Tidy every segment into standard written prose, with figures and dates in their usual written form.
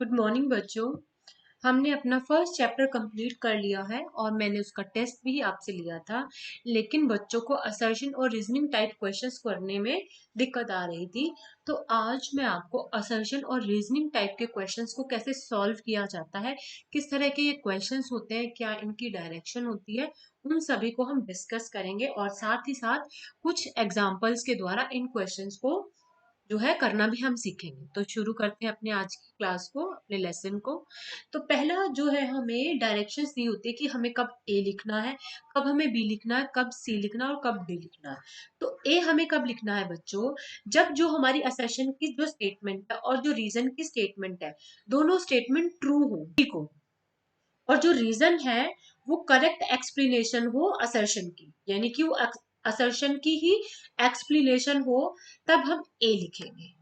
Good morning बच्चों। हमने अपना फर्स्ट चैप्टर कंप्लीट कर लिया है और मैंने उसका टेस्ट भी आपसे लिया था। लेकिन बच्चों को असर्शन और रीजनिंग टाइप क्वेश्चंस करने में दिक्कत आ रही थी। तो आज मैं आपको असर्शन और रीजनिंग टाइप के क्वेश्चंस को कैसे सॉल्व किया जाता है, किस तरह के ये क्वेश्चंस होते हैं, क्या इनकी डायरेक्शन होती है, उन सभी को हम डिस्कस करेंगे और साथ ही साथ कुछ एग्जाम्पल्स के द्वारा इन क्वेश्चंस को जो है करना भी हम सीखेंगे। तो शुरू करते हैं अपने आज की क्लास को, अपने लेसन को। तो पहला जो है, हमें डायरेक्शंस दी होती है कि हमें कब ए लिखना है, कब हमें बी लिखना है, कब सी लिखना है और कब डी लिखना है। तो ए हमें कब लिखना है बच्चों, जब जो हमारी असर्शन की जो स्टेटमेंट है और जो रीजन की स्टेटमेंट है, दोनों स्टेटमेंट ट्रू हो, ठीक हो, और जो रीजन है वो करेक्ट एक्सप्लेनेशन हो असर्शन की, यानी कि वो असर्शन की ही एक्सप्लेनेशन हो, तब हम ए लिखेंगे।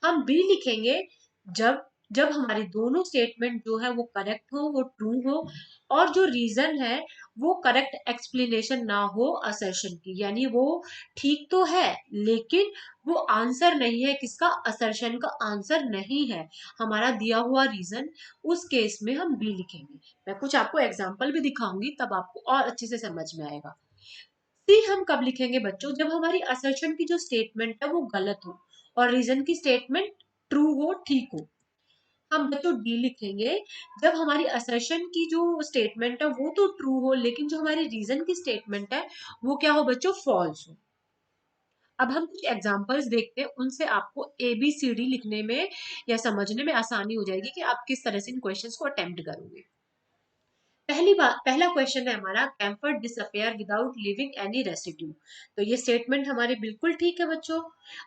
हम बी लिखेंगे जब जब हमारी दोनों स्टेटमेंट जो है वो करेक्ट हो, वो ट्रू हो, और जो रीजन है वो करेक्ट एक्सप्लेनेशन ना हो असर्शन की, यानी वो ठीक तो है लेकिन वो आंसर नहीं है, किसका, असर्शन का आंसर नहीं है हमारा दिया हुआ रीजन। उस केस में हम बी लिखेंगे। मैं कुछ आपको एग्जाम्पल भी दिखाऊंगी, तब आपको और अच्छे से समझ में आएगा। सी हम कब लिखेंगे बच्चों, जब हमारी असर्शन की जो स्टेटमेंट है वो गलत हो और रीजन की स्टेटमेंट ट्रू हो, ठीक हो। हम बच्चों डी लिखेंगे जब हमारी असर्शन की जो स्टेटमेंट है वो तो ट्रू हो, लेकिन जो हमारी रीजन की स्टेटमेंट है वो क्या हो बच्चों, फॉल्स हो। अब हम कुछ एग्जांपल्स देखते हैं, उनसे आपको ए बी सी डी लिखने में या समझने में आसानी हो जाएगी कि आप किस तरह से इन क्वेश्चंस को अटेम्प्ट करोगे। पहली बात, पहला क्वेश्चन है हमारा, camphor disappear without leaving any residue. तो ये स्टेटमेंट हमारी बिल्कुल ठीक है बच्चों।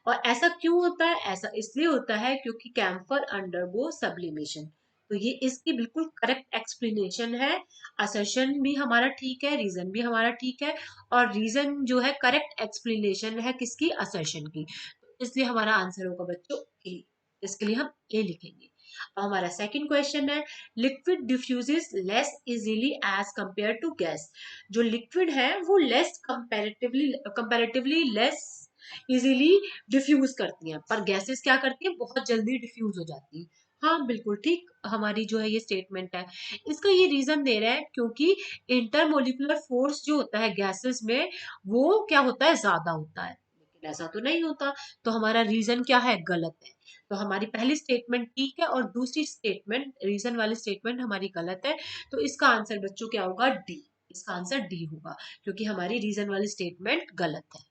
और ऐसा क्यों होता है, ऐसा इसलिए होता है क्योंकि कैम्फर अंडरगो सब्लिमेशन। तो ये इसकी बिल्कुल करेक्ट एक्सप्लेनेशन है। असर्शन भी हमारा ठीक है, रीजन भी हमारा ठीक है, और रीजन जो है करेक्ट एक्सप्लेनेशन है किसकी, असर्शन की। तो इसलिए हमारा आंसर होगा बच्चों ए। इसके लिए हम ए लिखेंगे। अब हमारा सेकंड क्वेश्चन है, liquid diffuses less easily as compared to gas. जो लिक्विड है वो less comparatively less easily diffuse करती हैं, पर गैसेस क्या करती हैं, बहुत जल्दी डिफ्यूज हो जाती हैं। हाँ बिल्कुल ठीक, हमारी जो है ये स्टेटमेंट है। इसका ये रीजन दे रहा है क्योंकि इंटरमोलिकुलर फोर्स जो होता है गैसेस में वो क्या होता है, ज्यादा होता है, लेकिन ऐसा तो नहीं होता। तो हमारा रीजन क्या है, गलत है। तो हमारी पहली स्टेटमेंट ठीक है और दूसरी स्टेटमेंट, रीजन वाली स्टेटमेंट हमारी गलत है। तो इसका आंसर बच्चों क्या होगा, डी। इसका आंसर डी होगा क्योंकि हमारी रीजन वाली स्टेटमेंट गलत है।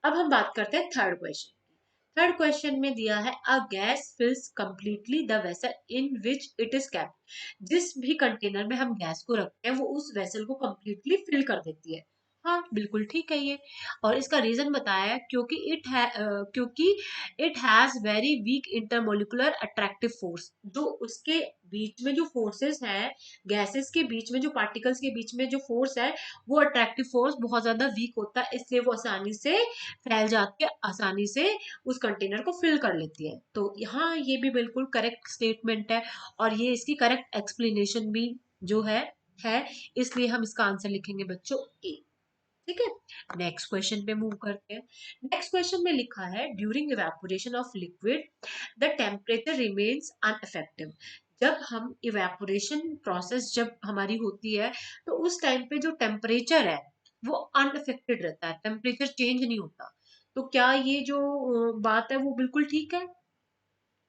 अब हम बात करते हैं थर्ड क्वेश्चन की। थर्ड क्वेश्चन में दिया है, a gas fills completely the vessel in which it is kept. जिस भी कंटेनर में हम गैस को रखते हैं वो उस वेसल को कंप्लीटली फिल कर देती है। हाँ बिल्कुल ठीक है ये। और इसका रीजन बताया है क्योंकि it has very weak intermolecular attractive force. जो उसके बीच में जो फोर्सेस हैं, गैसेस के बीच में, जो पार्टिकल्स के बीच में जो फोर्स है, वो अट्रैक्टिव फोर्स बहुत ज्यादा वीक होता है, इसलिए वो आसानी से फैल जाती है, आसानी से उस कंटेनर को फिल कर लेती है। तो यहाँ ये भी बिल्कुल करेक्ट स्टेटमेंट है और ये इसकी करेक्ट एक्सप्लेनेशन भी जो है, इसलिए हम इसका आंसर लिखेंगे बच्चों ए। ठीक है, नेक्स्ट क्वेश्चन पे मूव करते हैं। नेक्स्ट क्वेश्चन में लिखा है, during evaporation of liquid the temperature remains unaffective. जब हम इवेपोरेशन प्रोसेस जब हमारी होती है तो उस टाइम पे जो टेम्परेचर है वो अनअफेक्टेड रहता है, टेम्परेचर चेंज नहीं होता। तो क्या ये जो बात है वो बिल्कुल ठीक है,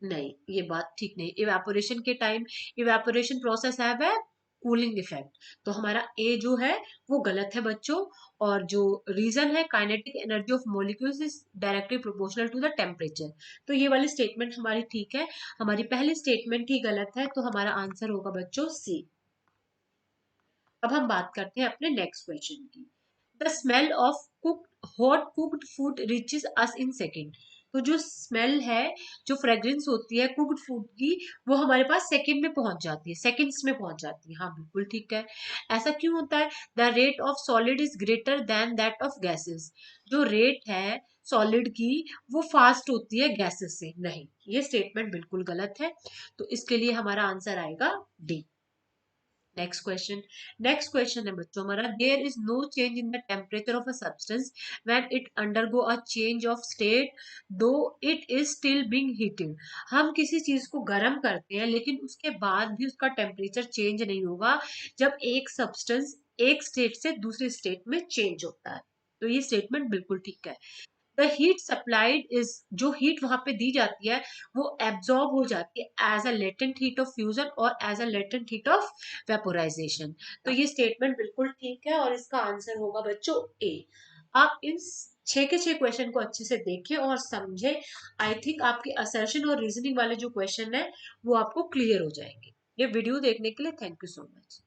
नहीं ये बात ठीक नहीं। इवेपोरेशन के टाइम इवेपोरेशन प्रोसेस है कूलिंग इफेक्ट। तो हमारा ए जो है वो गलत है बच्चों। और जो रीजन है, kinetic energy of molecules is directly proportional to the temperature. तो ये वाली स्टेटमेंट हमारी ठीक है, हमारी पहली स्टेटमेंट ही गलत है, तो हमारा आंसर होगा बच्चों सी। अब हम बात करते हैं अपने नेक्स्ट क्वेश्चन की। The smell of cooked hot cooked food reaches us in second. तो जो स्मेल है, जो फ्रेग्रेंस होती है कुक्ड फूड की, वो हमारे पास सेकेंड में पहुंच जाती है, सेकेंड्स में पहुंच जाती है। हाँ बिल्कुल ठीक है। ऐसा क्यों होता है, the rate of solid is greater than that of gases. जो रेट है सॉलिड की वो फास्ट होती है गैसेस से, नहीं ये स्टेटमेंट बिल्कुल गलत है। तो इसके लिए हमारा आंसर आएगा डी। नेक्स्ट क्वेश्चन है बच्चों हमारा, there is no change in the temperature of a substance when it undergo a change of state though it is still being heated. हम किसी चीज को गर्म करते हैं लेकिन उसके बाद भी उसका टेम्परेचर चेंज नहीं होगा जब एक सब्सटेंस एक स्टेट से दूसरे स्टेट में चेंज होता है। तो ये स्टेटमेंट बिल्कुल ठीक है। द हीट सप्लाइड इज, जो हीट वहां पे दी जाती है वो एब्जॉर्ब हो जाती है as a latent heat of fusion और as a latent heat of vaporisation. तो ये स्टेटमेंट बिल्कुल ठीक है और इसका आंसर होगा बच्चों ए। आप इन 6 के 6 क्वेश्चन को अच्छे से देखिए और समझे। आई थिंक आपके असर्शन और रीजनिंग वाले जो क्वेश्चन है वो आपको क्लियर हो जाएंगे। ये वीडियो देखने के लिए थैंक यू सो मच।